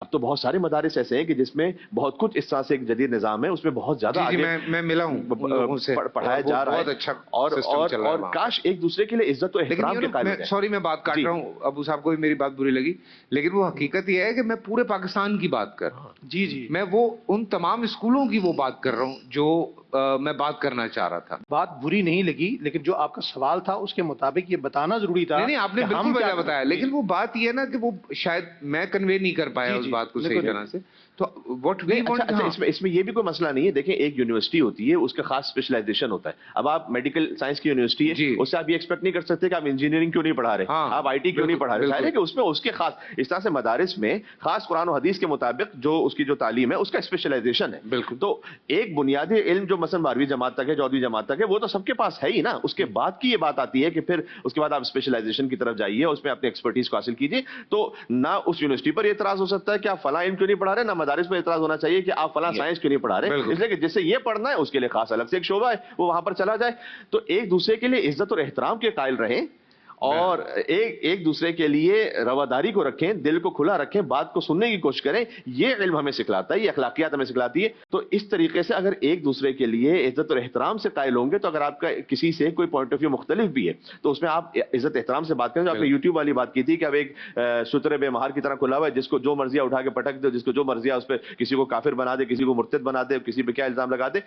اب تو بہت سارے مدارس ایسے ہیں کہ جس میں بہت کچھ اس طرح سے ایک جدید نظام ہے، اس میں بہت زیادہ جی میں ملا ہوں ان لوگوں سے، پڑھایا جا رہا ہے، بہت اچھا اور کاش ایک دوسرے کے لیے عزت و احترام کے قائل ہو جائیں۔ سوری میں بات کاٹ رہا ہوں، ابو صاحب کو بھی میری بات بری لگی، لیکن وہ حقیقت یہ ہے کہ میں پورے پاکستان کی بات کر رہا ہوں۔ جی میں وہ ان تمام اسکولوں کی وہ بات کر رہا ہوں جو میں بات کرنا چاہ رہا تھا۔ بات بری نہیں لگی، لیکن جو آپ کا سوال تھا اس کے مطابق یہ بتانا ضروری تھا۔ نہیں آپ نے بالکل وجہ بتایا، لیکن وہ بات یہ ہے نا کہ وہ شاید میں کنوے نہیں کر پایا اس بات کو صحیح طرح سے۔ تو واٹ وی وانٹ، اس میں یہ بھی کوئی مسئلہ نہیں ہے۔ دیکھیں ایک یونیورسٹی ہوتی ہے، اس کا خاص اسپیشلائزیشن ہوتا ہے۔ اب آپ میڈیکل سائنس کی یونیورسٹی ہے، اس سے آپ یہ ایکسپیکٹ نہیں کر سکتے کہ آپ انجینئرنگ کیوں نہیں پڑھا رہے، آپ آئی ٹی کیوں نہیں پڑھا رہے، ظاہر ہے کہ اس میں اس کے خاص، اس طرح سے مدارس میں خاص قرآن و حدیث کے مطابق جو اس کی جو تعلیم ہے اس کا اسپیشلائزیشن ہے۔ بالکل۔ تو ایک بنیادی علم جو مثلا 12ویں جماعت تک ہے، 14ویں جماعت تک ہے، وہ تو سب کے پاس ہے ہی نا۔ اس کے بعد کی یہ بات آتی ہے کہ پھر اس کے بعد آپ اسپیشلائزیشن کی طرف جائیے، اس میں اپنی ایکسپرٹیز کو حاصل کیجیے۔ تو نہ اس یونیورسٹی پر اعتراض ہو سکتا ہے کہ آپ فلاں علم کیوں نہیں پڑھا رہے، نہ مدارس پر اعتراض ہونا چاہیے کہ آپ فلاں سائنس کیوں نہیں پڑھا رہے، اس لیے کہ جس سے یہ پڑھنا ہے اس کے لیے خاص الگ سے ایک شعبہ ہے، وہ وہاں پر چلا جائے۔ تو ایک دوسرے کے لیے عزت اور احترام کے قائل رہیں، اور ایک دوسرے کے لیے رواداری کو رکھیں، دل کو کھلا رکھیں، بات کو سننے کی کوشش کریں۔ یہ علم ہمیں سکھلاتا ہے، یہ اخلاقیات ہمیں سکھلاتی ہے۔ تو اس طریقے سے اگر ایک دوسرے کے لیے عزت اور احترام سے قائل ہوں گے، تو اگر آپ کا کسی سے کوئی پوائنٹ آف ویو مختلف بھی ہے تو اس میں آپ عزت احترام سے بات کریں۔ جو آپ نے یوٹیوب والی بات کی تھی کہ اب ایک سترے بے مہار کی طرح کھلا ہوا ہے، جس کو جو مرضی اٹھا کے پٹک دے، جس کو جو مرضی اس پہ کسی کو کافر بنا دے، کسی کو مرتد بنا دے، کسی پہ کیا الزام لگا دے۔